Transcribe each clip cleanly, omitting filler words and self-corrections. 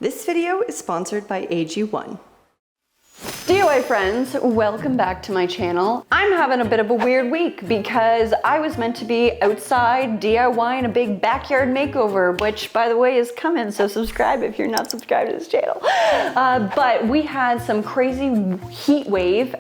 This video is sponsored by AG1. DIY friends, welcome back to my channel. I'm having a bit of a weird week because I was meant to be outside DIYing a big backyard makeover, which by the way is coming, so subscribe if you're not subscribed to this channel. But we had some crazy heat wave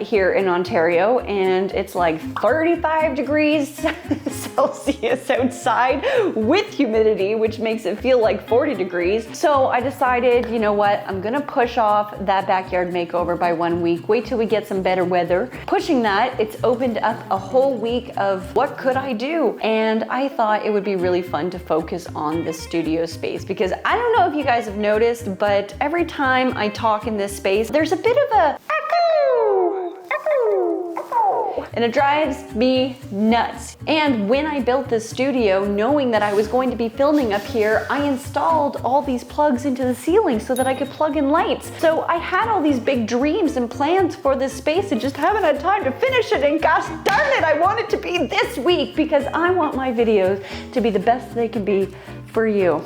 here in Ontario, and it's like 35 degrees Celsius outside with humidity, which makes it feel like 40 degrees. So I decided, you know what, I'm gonna push off that backyard makeover by 1 week, wait till we get some better weather. Pushing that, it's opened up a whole week of what could I do? And I thought it would be really fun to focus on the studio space, because I don't know if you guys have noticed, but every time I talk in this space, there's a bit of a and it drives me nuts. And when I built this studio, knowing that I was going to be filming up here, I installed all these plugs into the ceiling so that I could plug in lights. So I had all these big dreams and plans for this space and just haven't had time to finish it. And gosh darn it, I want it to be this week because I want my videos to be the best they can be for you.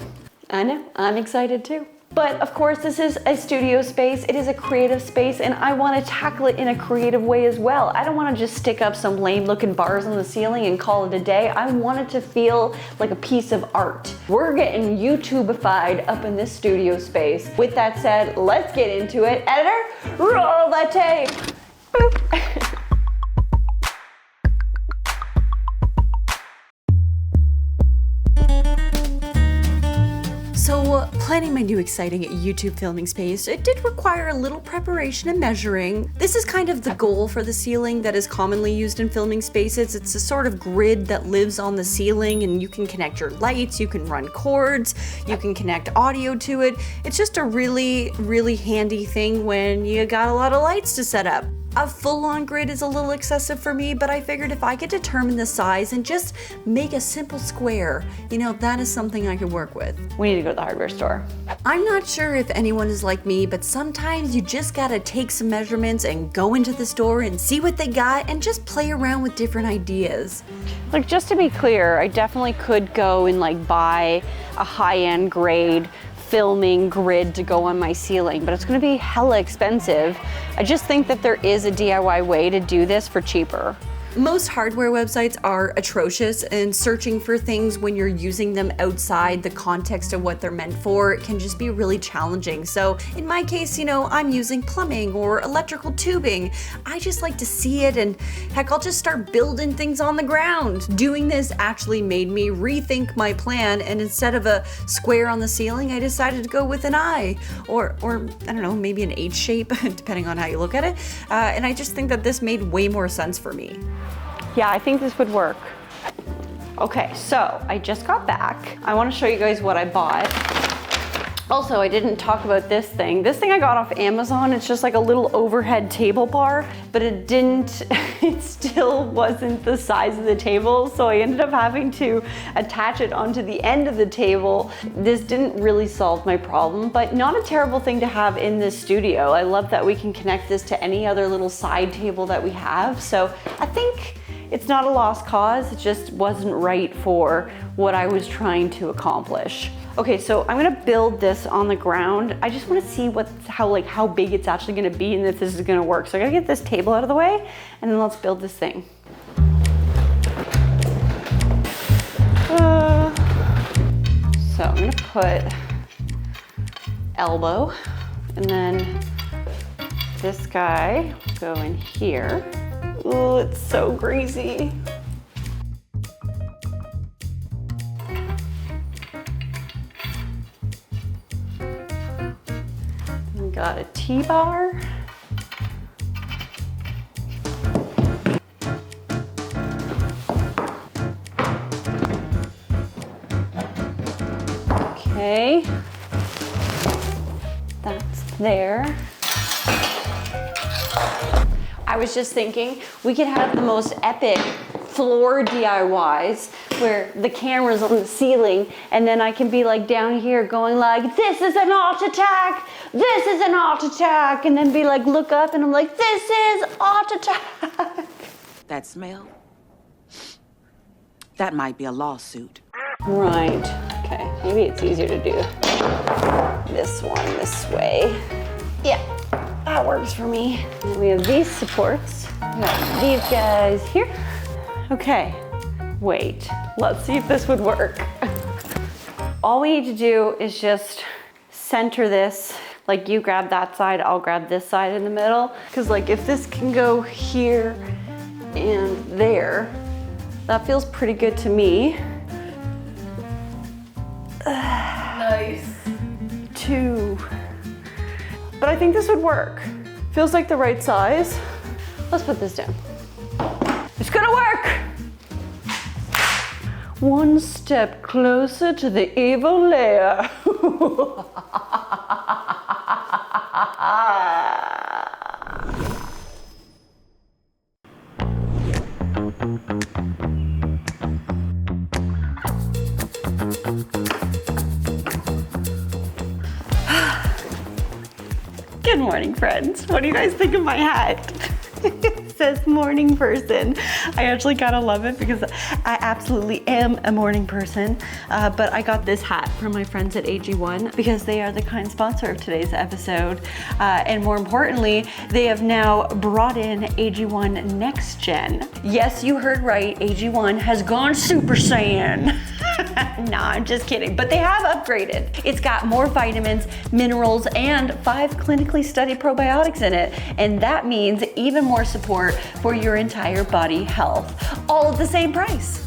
I know, I'm excited too. But of course, this is a studio space, it is a creative space, and I want to tackle it in a creative way as well. I don't want to just stick up some lame looking bars on the ceiling and call it a day. I want it to feel like a piece of art. We're getting YouTubified up in this studio space. With that said, let's get into it. Editor, roll that tape. Boop. So, planning my new exciting YouTube filming space, it did require a little preparation and measuring. This is kind of the goal for the ceiling that is commonly used in filming spaces. It's a sort of grid that lives on the ceiling, and you can connect your lights, you can run cords, you can connect audio to it. It's just a really, really handy thing when you got a lot of lights to set up. A full-on grid is a little excessive for me, but I figured if I could determine the size and just make a simple square, you know, that is something I could work with. We need to go to the hardware store. I'm not sure if anyone is like me, but sometimes you just gotta take some measurements and go into the store and see what they got and just play around with different ideas. Like, just to be clear, I definitely could go and like buy a high-end grade filming grid to go on my ceiling, but it's gonna be hella expensive. I just think that there is a DIY way to do this for cheaper. Most hardware websites are atrocious, and searching for things when you're using them outside the context of what they're meant for can just be really challenging. So in my case, you know, I'm using plumbing or electrical tubing. I just like to see it, and heck, I'll just start building things on the ground. Doing this actually made me rethink my plan, and instead of a square on the ceiling, I decided to go with an eye, or I don't know, maybe an H shape, depending on how you look at it. And I just think that this made way more sense for me. Yeah, I think this would work. Okay, so I just got back. I want to show you guys what I bought. Also, I didn't talk about this thing. This thing I got off Amazon. It's just like a little overhead table bar, but it still wasn't the size of the table, so I ended up having to attach it onto the end of the table. This didn't really solve my problem, but not a terrible thing to have in this studio. I love that we can connect this to any other little side table that we have, so I think it's not a lost cause, it just wasn't right for what I was trying to accomplish. Okay, so I'm gonna build this on the ground. I just wanna see how big it's actually gonna be and if this is gonna work. So I gotta get this table out of the way, and then let's build this thing. So I'm gonna put elbow, and then this guy will go in here. Oh, it's so greasy. We got a T-bar. Okay, that's there. I was just thinking we could have the most epic floor DIYs where the camera's on the ceiling, and then I can be like down here going like, this is an art attack, this is an art attack, and then be like, look up and I'm like, this is art attack. That smell? That might be a lawsuit. Right, okay. Maybe it's easier to do this one this way. Yeah, that works for me. And we have these supports. We got these guys here. Okay, wait, let's see if this would work. All we need to do is just center this. Like you grab that side, I'll grab this side in the middle. Cause like if this can go here and there, that feels pretty good to me. Nice. 2. But I think this would work. Feels like the right size. Let's put this down. It's gonna work! One step closer to the evil layer. Good morning, friends. What do you guys think of my hat? It says morning person. I actually gotta love it because I absolutely am a morning person. But I got this hat from my friends at AG1 because they are the kind sponsor of today's episode. And more importantly, they have now brought in AG1 Next Gen. Yes, you heard right. AG1 has gone Super Saiyan. Nah, I'm just kidding. But they have upgraded. It's got more vitamins, minerals, and 5 clinically studied probiotics in it. And that means even more support for your entire body health, all at the same price.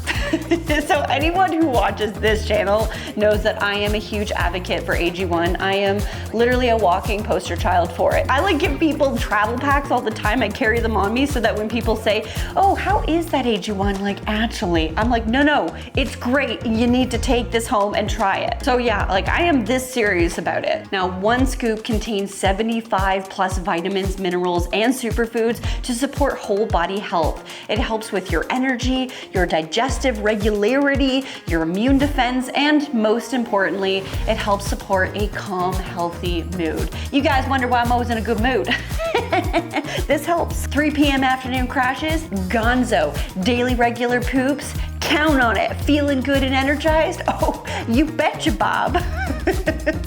So anyone who watches this channel knows that I am a huge advocate for AG1. I am literally a walking poster child for it. I like give people travel packs all the time. I carry them on me so that when people say, oh, how is that AG1 like actually? I'm like, no, it's great. You need to take this home and try it. So yeah, like I am this serious about it. Now, 1 scoop contains 75 plus vitamins, minerals, and superfoods to support whole body health. It helps with your energy, your digestive regularity, your immune defense, and most importantly, it helps support a calm, healthy mood. You guys wonder why I'm always in a good mood. This helps. 3 p.m. afternoon crashes, gonzo. Daily regular poops, count on it. Feeling good and energized? Oh, you betcha, Bob.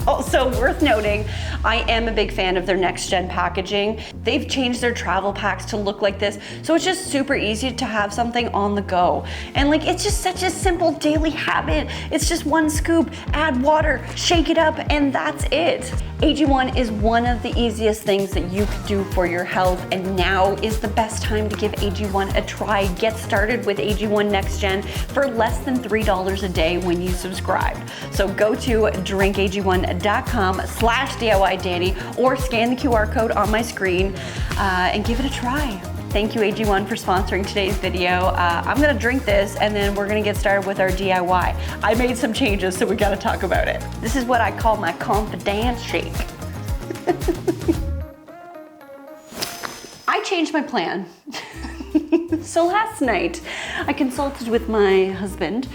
Also worth noting, I am a big fan of their next gen packaging. They've changed their travel packs to look like this, so it's just super easy to have something on the go. And like, it's just such a simple daily habit. It's just 1 scoop, add water, shake it up, and that's it. AG1 is one of the easiest things that you could do for your health, and now is the best time to give AG1 a try. Get started with AG1 Next Gen for less than $3 a day when you subscribe. So go to drinkag1.com/DIY Danie or scan the QR code on my screen and give it a try. Thank you AG1 for sponsoring today's video. I'm gonna drink this and then we're gonna get started with our DIY. I made some changes, so we gotta talk about it. This is what I call my confidence shake. I changed my plan. So last night, I consulted with my husband,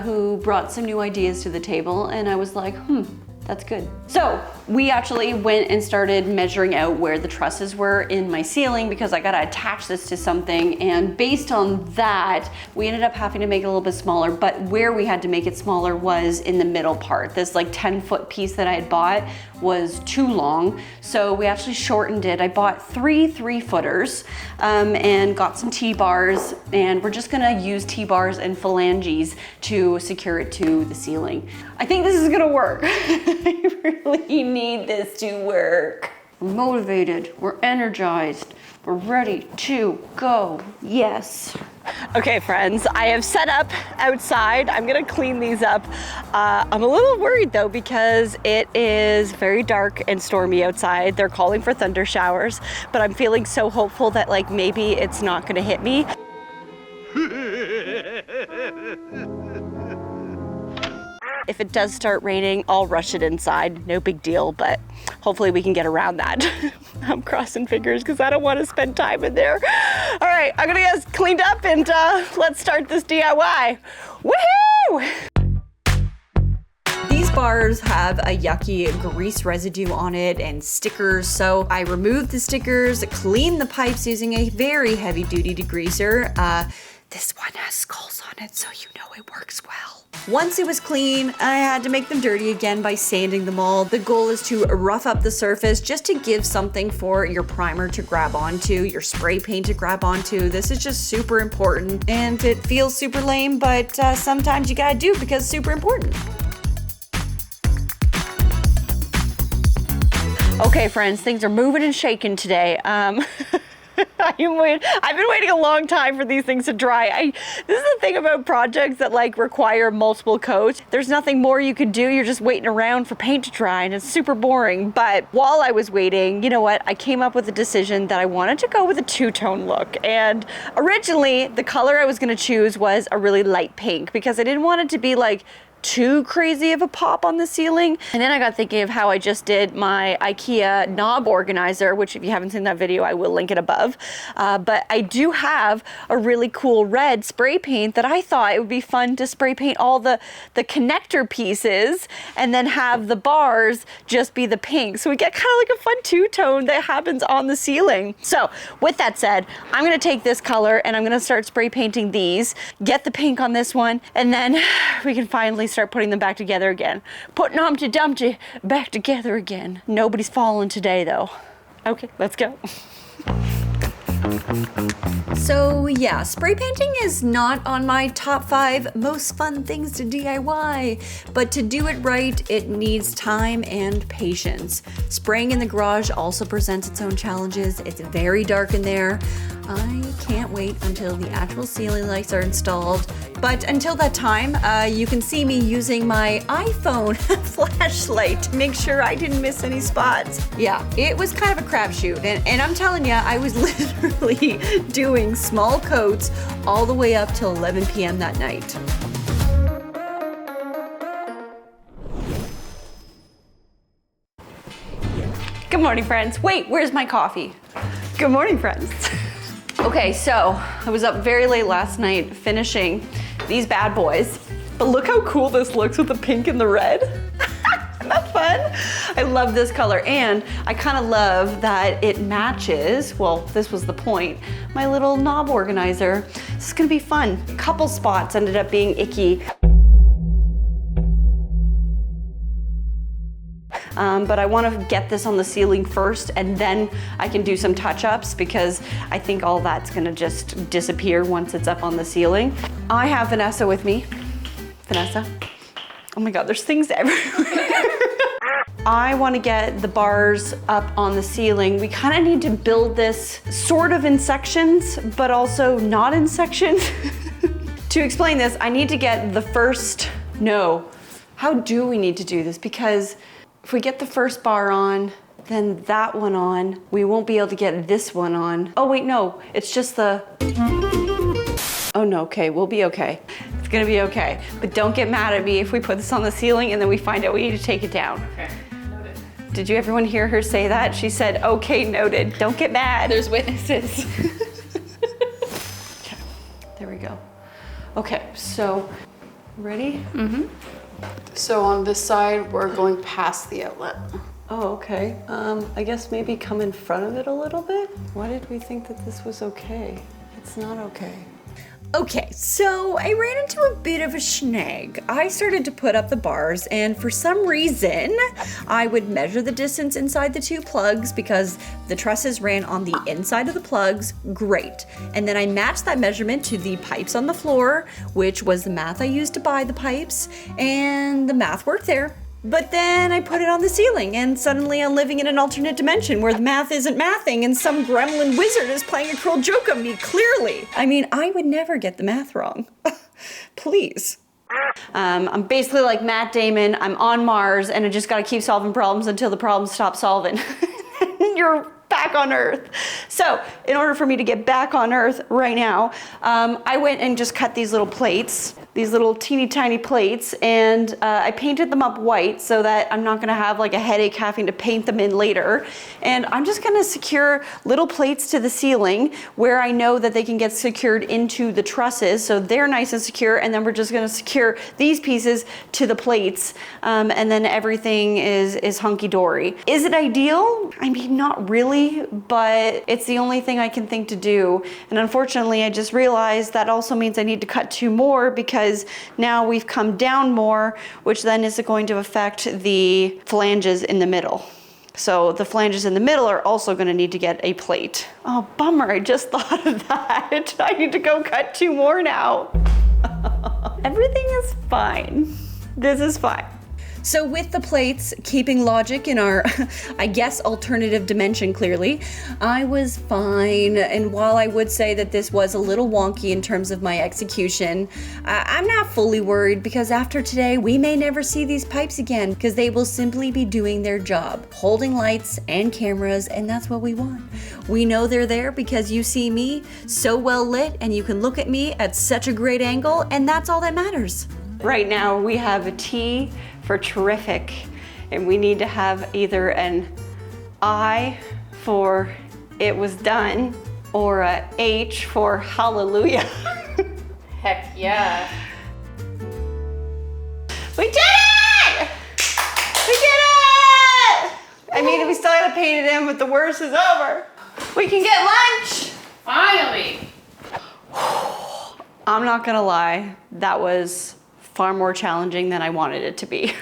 who brought some new ideas to the table, and I was like, that's good. So we actually went and started measuring out where the trusses were in my ceiling because I gotta attach this to something, and based on that, we ended up having to make it a little bit smaller, but where we had to make it smaller was in the middle part. This like 10-foot piece that I had bought was too long, so we actually shortened it. I bought 3 3-footers and got some T-bars, and we're just gonna use T-bars and phalanges to secure it to the ceiling. I think this is gonna work. I really need this to work. We're motivated, we're energized, we're ready to go. Yes. Okay, friends, I have set up outside. I'm gonna clean these up. I'm a little worried though because it is very dark and stormy outside. They're calling for thunder showers, but I'm feeling so hopeful that like maybe it's not gonna hit me. If it does start raining, I'll rush it inside. No big deal, but hopefully we can get around that. I'm crossing fingers because I don't want to spend time in there. All right, I'm gonna get us cleaned up and let's start this DIY. Woohoo! These bars have a yucky grease residue on it and stickers, so I removed the stickers, cleaned the pipes using a very heavy duty degreaser. This one has skulls on it, so you know it works well. Once it was clean, I had to make them dirty again by sanding them all. The goal is to rough up the surface just to give something for your primer to grab onto, your spray paint to grab onto. This is just super important, and it feels super lame, but sometimes you gotta do it because it's super important. Okay, friends, things are moving and shaking today. I've been waiting a long time for these things to dry. This is the thing about projects that like require multiple coats. There's nothing more you can do. You're just waiting around for paint to dry and it's super boring. But while I was waiting, you know what? I came up with a decision that I wanted to go with a two-tone look. And originally the color I was gonna choose was a really light pink because I didn't want it to be like too crazy of a pop on the ceiling. And then I got thinking of how I just did my IKEA knob organizer, which if you haven't seen that video, I will link it above. But I do have a really cool red spray paint that I thought it would be fun to spray paint all the connector pieces and then have the bars just be the pink. So we get kind of like a fun two-tone that happens on the ceiling. So with that said, I'm gonna take this color and I'm gonna start spray painting these, get the pink on this one, and then we can finally start putting them back together again. Putting Humpty Dumpty back together again. Nobody's fallen today though. Okay, let's go. So yeah, spray painting is not on my top 5 most fun things to DIY, but to do it right, it needs time and patience. Spraying in the garage also presents its own challenges. It's very dark in there. I can't wait until the actual ceiling lights are installed. But until that time, you can see me using my iPhone flashlight to make sure I didn't miss any spots. Yeah, it was kind of a crapshoot. And I'm telling you, I was literally doing small coats all the way up till 11 p.m. that night. Good morning, friends. Wait, where's my coffee? Good morning, friends. Okay, so I was up very late last night finishing these bad boys. But look how cool this looks with the pink and the red. Isn't that fun? I love this color and I kind of love that it matches, well, this was the point, my little knob organizer. This is gonna be fun. A couple spots ended up being icky. But I want to get this on the ceiling first and then I can do some touch-ups because I think all that's going to just disappear once it's up on the ceiling. I have Vanessa with me. Vanessa. Oh my God, there's things everywhere. I want to get the bars up on the ceiling. We kind of need to build this sort of in sections, but also not in sections. To explain this, I need to get the first, how do we need to do this? Because if we get the first bar on, then that one on, we won't be able to get this one on. Oh wait, no, it's just the, oh no, okay, we'll be okay. It's gonna be okay. But don't get mad at me if we put this on the ceiling and then we find out we need to take it down. Okay, noted. Did you everyone hear her say that? She said, okay, noted, don't get mad. There's witnesses. Okay, there we go. Okay, so, ready? Mm-hmm. So on this side, we're going past the outlet. Oh, okay. I guess maybe come in front of it a little bit? Why did we think that this was okay? It's not okay. Okay, so I ran into a bit of a snag. I started to put up the bars and for some reason, I would measure the distance inside the 2 plugs because the trusses ran on the inside of the plugs, great. And then I matched that measurement to the pipes on the floor, which was the math I used to buy the pipes, and the math worked there. But then I put it on the ceiling and suddenly I'm living in an alternate dimension where the math isn't mathing and some gremlin wizard is playing a cruel joke on me, clearly. I mean, I would never get the math wrong. Please. I'm basically like Matt Damon, I'm on Mars and I just gotta keep solving problems until the problems stop solving. You're back on Earth. So in order for me to get back on Earth right now, I went and just cut these little plates, these little teeny tiny plates, and I painted them up white so that I'm not gonna have like a headache having to paint them in later. And I'm just gonna secure little plates to the ceiling where I know that they can get secured into the trusses, so they're nice and secure, and then we're just gonna secure these pieces to the plates, and then everything is hunky-dory. Is it ideal? I mean, not really. easy, but it's the only thing I can think to do. And unfortunately, I just realized that also means I need to cut 2 more because now we've come down more, which then is going to affect the flanges in the middle. So the flanges in the middle are also gonna need to get a plate. Oh, bummer, I just thought of that. I need to go cut 2 more now. Everything is fine. This is fine. So with the plates, keeping logic in our, I guess, alternative dimension clearly, I was fine. And while I would say that this was a little wonky in terms of my execution, I'm not fully worried because after today, we may never see these pipes again because they will simply be doing their job, holding lights and cameras, and that's what we want. We know they're there because you see me so well lit and you can look at me at such a great angle, and that's all that matters. Right now we have a T for terrific, and we need to have either an I for it was done or a H for hallelujah. Heck yeah. We did it! We did it! I mean, we still gotta paint it in, but the worst is over. We can get lunch! Finally. I'm not gonna lie, that was far more challenging than I wanted it to be.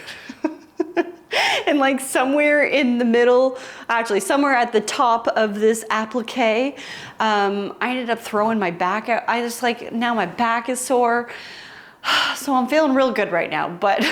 And like somewhere in the middle, actually somewhere at the top of this applique, I ended up throwing my back out. I just like, now my back is sore. So I'm feeling real good right now, but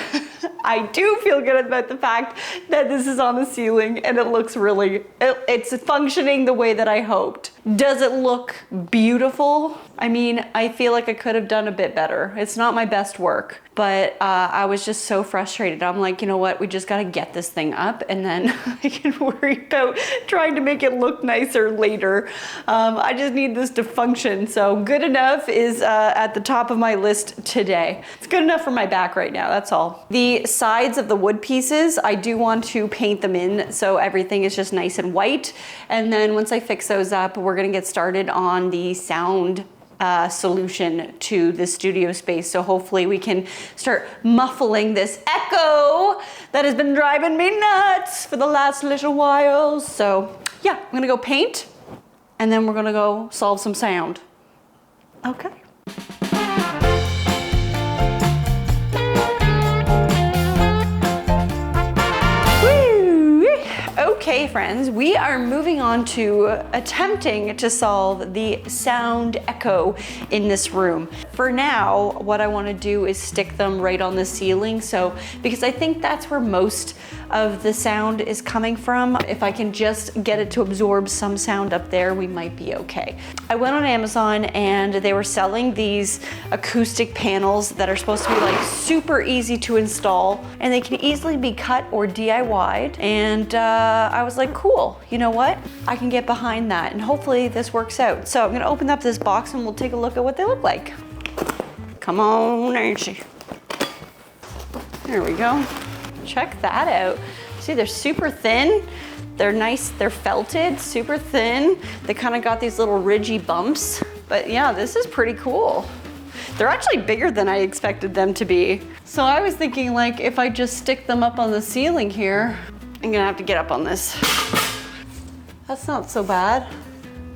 I do feel good about the fact that this is on the ceiling and it looks really, it's functioning the way that I hoped. Does it look beautiful? I mean, I feel like I could have done a bit better. It's not my best work, but I was just so frustrated. I'm like, you know what? We just got to get this thing up and then I can worry about trying to make it look nicer later. I just need this to function. So good enough is at the top of my list today. It's good enough for my back right now, that's all. The sides of the wood pieces, I do want to paint them in so everything is just nice and white. And then once I fix those up, we're gonna get started on the sound solution to the studio space. So hopefully we can start muffling this echo that has been driving me nuts for the last little while. So yeah, I'm gonna go paint and then we're gonna go solve some sound. Okay. Okay, friends, we are moving on to attempting to solve the sound echo in this room. For now, what I want to do is stick them right on the ceiling. So, because I think that's where most of the sound is coming from. If I can just get it to absorb some sound up there, we might be okay. I went on Amazon and they were selling these acoustic panels that are supposed to be like super easy to install and they can easily be cut or DIY'd. And I was like, cool, you know what? I can get behind that and hopefully this works out. So I'm gonna open up this box and we'll take a look at what they look like. Come on, Nancy. There we go. Check that out. See, they're super thin. They're nice, they're felted, super thin. They kind of got these little ridgy bumps. But yeah, this is pretty cool. They're actually bigger than I expected them to be. So I was thinking like, if I just stick them up on the ceiling here, I'm gonna have to get up on this. That's not so bad.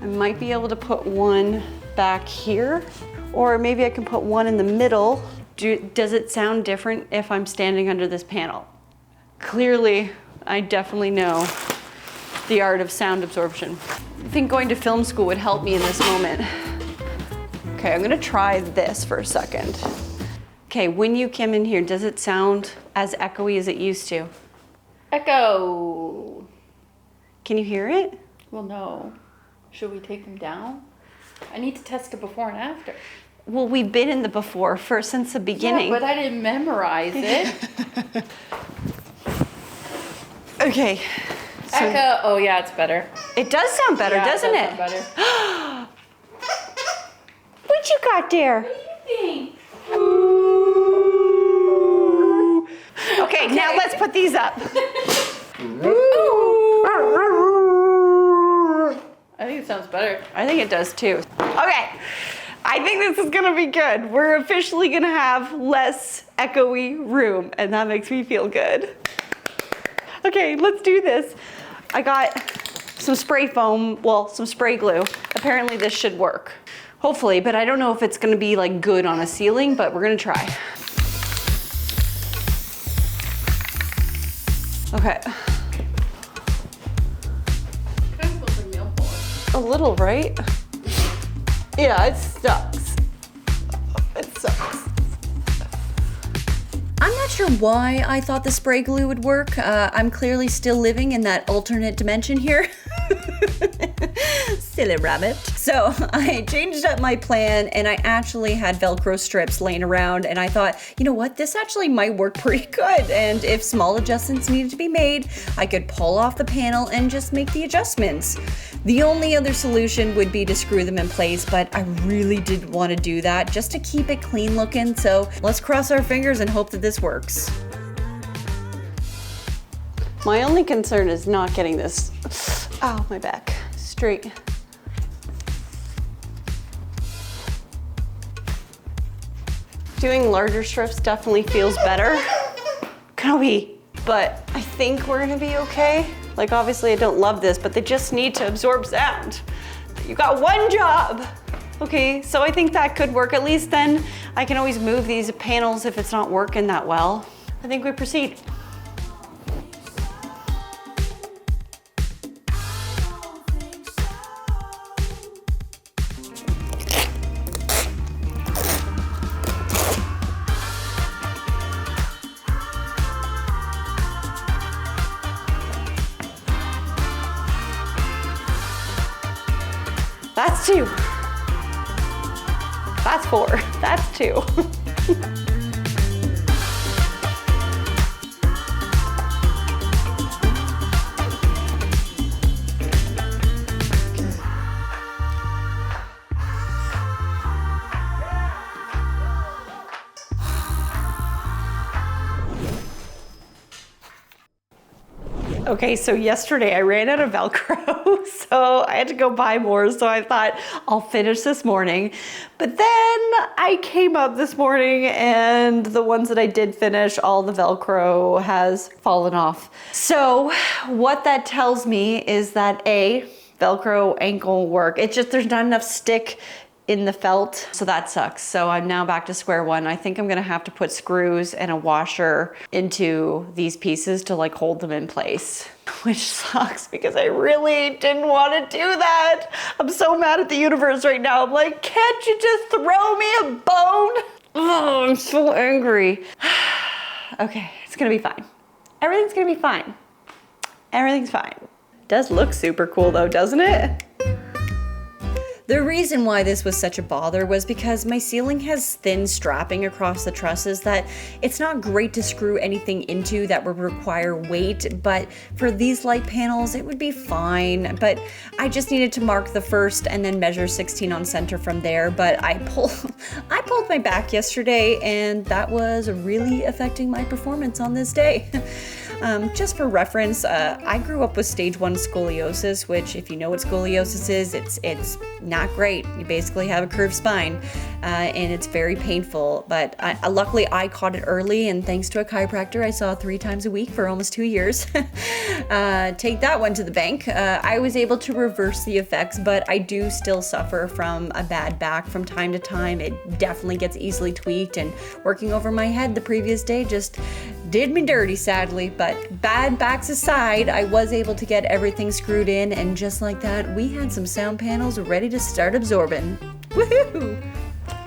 I might be able to put one back here, or maybe I can put one in the middle. Does it sound different if I'm standing under this panel? Clearly, I definitely know the art of sound absorption. I think going to film school would help me in this moment. Okay, I'm gonna try this for a second. Okay, when you came in here, does it sound as echoey as it used to? Echo. Can you hear it? Well, no. Should we take them down? I need to test it before and after. Well, we've been in the before since the beginning. Yeah, but I didn't memorize it. Okay. So Echo. Oh yeah, it's better. it does sound better, Yeah, doesn't does it? sound better. What you got there? Okay, now let's put these up. I think it sounds better. I think it does too. Okay, I think this is gonna be good. We're officially gonna have less echoey room, and that makes me feel good. Okay, let's do this. I got some spray foam, well, some spray glue. Apparently this should work. Hopefully, but I don't know if it's gonna be like good on a ceiling, but we're gonna try. Okay. A little, right? Yeah, it sucks. It sucks. I'm not sure why I thought the spray glue would work. I'm clearly still living in that alternate dimension here. Silly rabbit. So I changed up my plan and I actually had Velcro strips laying around and I thought, you know what, this actually might work pretty good. And if small adjustments needed to be made, I could pull off the panel and just make the adjustments. The only other solution would be to screw them in place, but I really didn't want to do that just to keep it clean looking. So let's cross our fingers and hope that this works. My only concern is not getting this, ow, my back, straight. Doing larger strips definitely feels better. But I think we're gonna be okay. Like obviously I don't love this, but they just need to absorb sound. You got one job. Okay, so I think that could work. At least then I can always move these panels if it's not working that well. I think we proceed. That's 2. That's 4. That's 2. Okay, so yesterday I ran out of Velcro, so I had to go buy more, so I thought I'll finish this morning. But then I came up this morning and the ones that I did finish, all the Velcro has fallen off. So what that tells me is that A, Velcro ain't gonna work. It's just there's not enough stick in the felt, so that sucks. So I'm now back to square one. I think I'm gonna have to put screws and a washer into these pieces to like hold them in place, which sucks because I really didn't want to do that. I'm so mad at the universe right now. I'm like, can't you just throw me a bone? Oh, I'm so angry. Okay, it's gonna be fine. Everything's gonna be fine. Everything's fine. Does look super cool though, doesn't it? The reason why this was such a bother was because my ceiling has thin strapping across the trusses that it's not great to screw anything into that would require weight, but for these light panels it would be fine. But I just needed to mark the first and then measure 16 on center from there. But I pulled my back yesterday and that was really affecting my performance on this day. Just for reference, I grew up with stage 1 scoliosis, which if you know what scoliosis is, it's not great. You basically have a curved spine and it's very painful, but luckily I caught it early and thanks to a chiropractor I saw 3 times a week for almost 2 years. Take that one to the bank. I was able to reverse the effects, but I do still suffer from a bad back from time to time. It definitely gets easily tweaked, and working over my head the previous day just did me dirty, sadly. But bad backs aside, I was able to get everything screwed in, and just like that, we had some sound panels ready to start absorbing. Woohoo!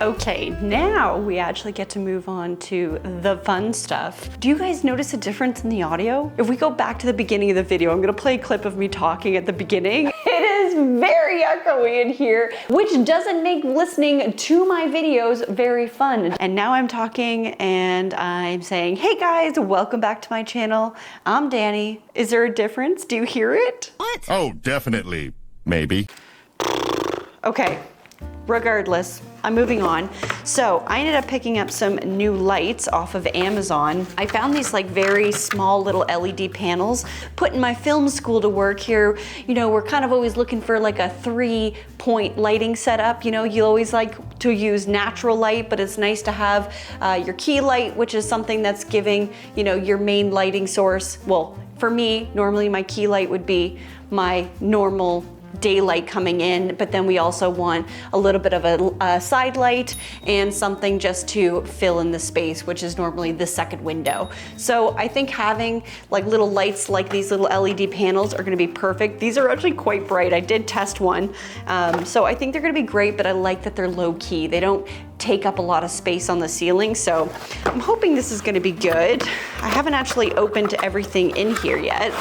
Okay, now we actually get to move on to the fun stuff. Do you guys notice a difference in the audio? If we go back to the beginning of the video, I'm gonna play a clip of me talking at the beginning. It is very echoey in here, which doesn't make listening to my videos very fun. And now I'm talking and I'm saying, hey guys, welcome back to my channel. I'm Danie. Is there a difference? Do you hear it? What? Oh, definitely. Maybe. Okay. Regardless, I'm moving on. So I ended up picking up some new lights off of Amazon. I found these like very small little LED panels, putting my film school to work here. You know, we're kind of always looking for like a 3-point lighting setup. You know, you always like to use natural light, but it's nice to have your key light, which is something that's giving, you know, your main lighting source. Well, For me, normally my key light would be my normal daylight coming in, but then we also want a little bit of a side light and something just to fill in the space, which is normally the second window. So I think having like little lights like these little LED panels are gonna be perfect. These are actually quite bright. I did test one. So I think they're gonna be great, but I like that they're low key. They don't take up a lot of space on the ceiling. So I'm hoping this is gonna be good. I haven't actually opened everything in here yet.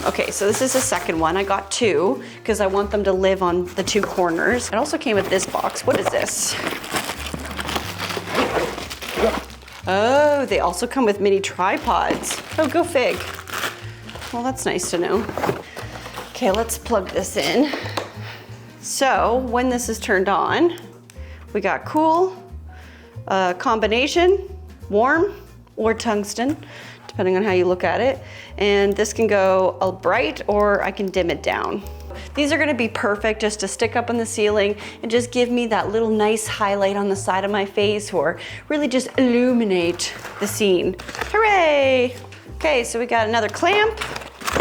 Okay, so this is the second one. I got two because I want them to live on the two corners. It also came with this box. What is this? Oh, they also come with mini tripods. Oh, go fig. Well, that's nice to know. Okay, let's plug this in. So when this is turned on, we got cool, combination, warm, or tungsten, depending on how you look at it. And this can go all bright or I can dim it down. These are gonna be perfect just to stick up on the ceiling and just give me that little nice highlight on the side of my face or really just illuminate the scene. Hooray! Okay, so we got another clamp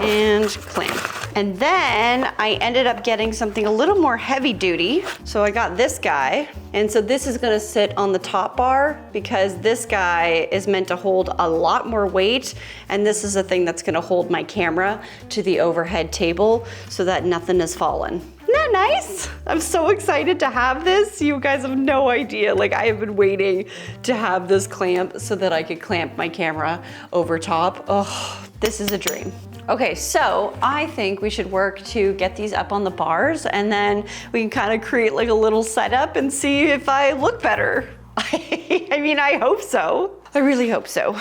and clamp. And then I ended up getting something a little more heavy duty. So I got this guy. And so this is gonna sit on the top bar because this guy is meant to hold a lot more weight. And this is the thing that's gonna hold my camera to the overhead table so that nothing is fallen. Isn't that nice? I'm so excited to have this. You guys have no idea. Like, I have been waiting to have this clamp so that I could clamp my camera over top. Oh, this is a dream. Okay, so I think we should work to get these up on the bars and then we can kind of create like a little setup and see if I look better. I mean, I hope so. I really hope so.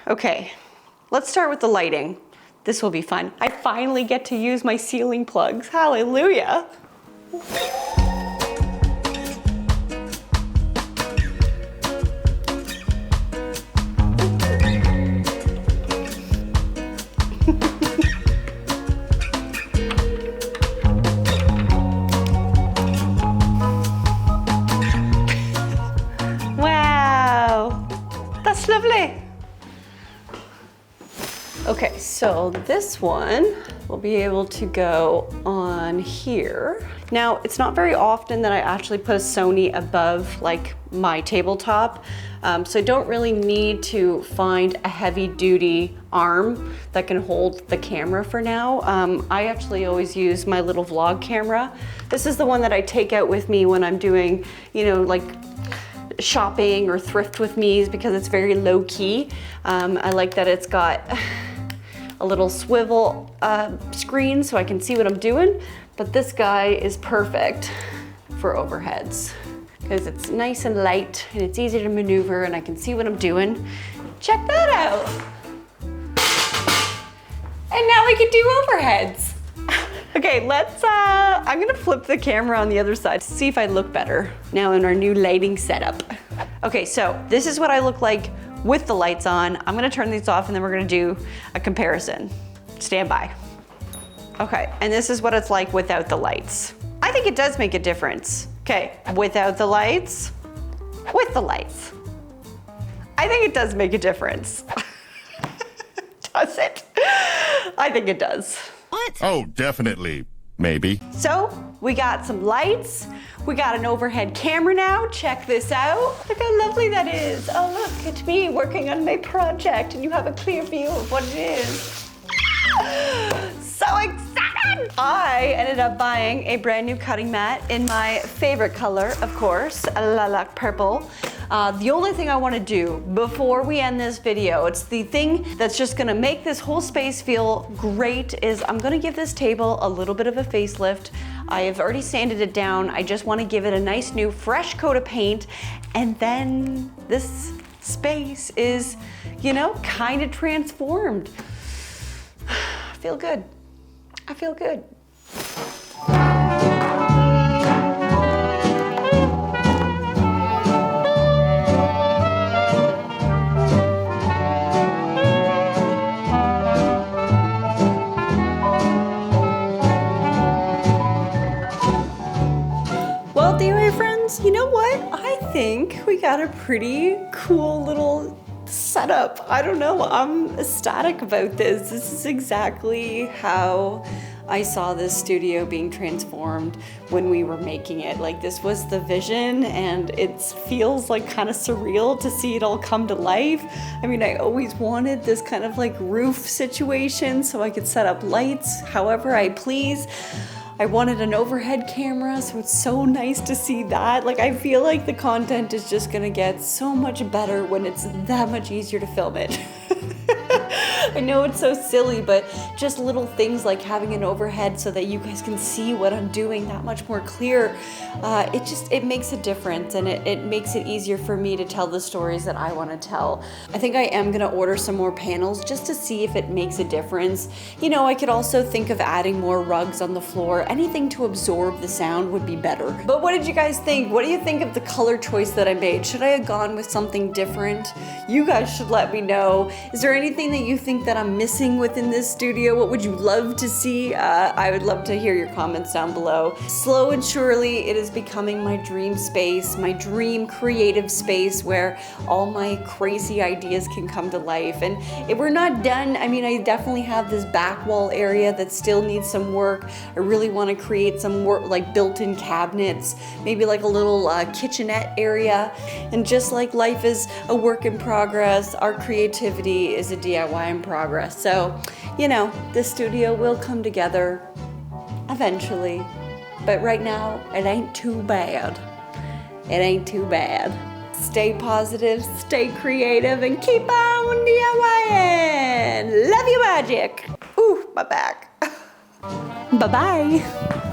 Okay, let's start with the lighting. This will be fun. I finally get to use my ceiling plugs. Hallelujah. Lovely. Okay, so this one will be able to go on here. Now, it's not very often that I actually put a Sony above like my tabletop, so I don't really need to find a heavy duty arm that can hold the camera for now. I actually always use my little vlog camera. This is the one that I take out with me when I'm doing, you know, like shopping or thrift with me's because it's very low key. I like that it's got a little swivel screen so I can see what I'm doing, but this guy is perfect for overheads because it's nice and light and it's easy to maneuver and I can see what I'm doing. Check that out. And now we can do overheads. Okay, let's, I'm gonna flip the camera on the other side to see if I look better now in our new lighting setup. Okay, so this is what I look like with the lights on. I'm gonna turn these off and then we're gonna do a comparison. Stand by. Okay, and this is what it's like without the lights. I think it does make a difference. Okay, without the lights, with the lights. I think it does make a difference. Does it? I think it does. What? Oh, definitely. Maybe. So we got some lights. We got an overhead camera now. Check this out. Look how lovely that is. Oh, look at me working on my project and you have a clear view of what it is. So excited! I ended up buying a brand new cutting mat in my favorite color, of course, lilac purple. The only thing I want to do before we end this video, it's the thing that's just going to make this whole space feel great, is I'm going to give this table a little bit of a facelift. I have already sanded it down. I just want to give it a nice new fresh coat of paint, and then this space is, you know, kind of transformed. I feel good. I feel good. Well, DIY friends, you know what? I think we got a pretty cool little setup. I don't know, I'm ecstatic about this. This is exactly how I saw this studio being transformed when we were making it. Like, this was the vision, and it feels like kind of surreal to see it all come to life. I mean, I always wanted this kind of like roof situation so I could set up lights however I please. I wanted an overhead camera, so it's so nice to see that. Like, I feel like the content is just gonna get so much better when it's that much easier to film it. I know it's so silly, but just little things like having an overhead so that you guys can see what I'm doing that much more clear. It makes a difference, and it makes it easier for me to tell the stories that I want to tell. I think I am gonna order some more panels just to see if it makes a difference. You know, I could also think of adding more rugs on the floor. Anything to absorb the sound would be better. But what did you guys think? What do you think of the color choice that I made? Should I have gone with something different? You guys should let me know. Is there anything that you think that I'm missing within this studio? What would you love to see? I would love to hear your comments down below. Slow and surely, it is becoming my dream space, my dream creative space where all my crazy ideas can come to life. And if we're not done, I mean, I definitely have this back wall area that still needs some work. I really want to create some work, like built-in cabinets, maybe like a little kitchenette area. And just like life is a work in progress, our creativity is a DIY in progress. So, you know, the studio will come together eventually. But right now, it ain't too bad. It ain't too bad. Stay positive, stay creative, and keep on DIYing. Love you, magic. Ooh, my back. Bye-bye.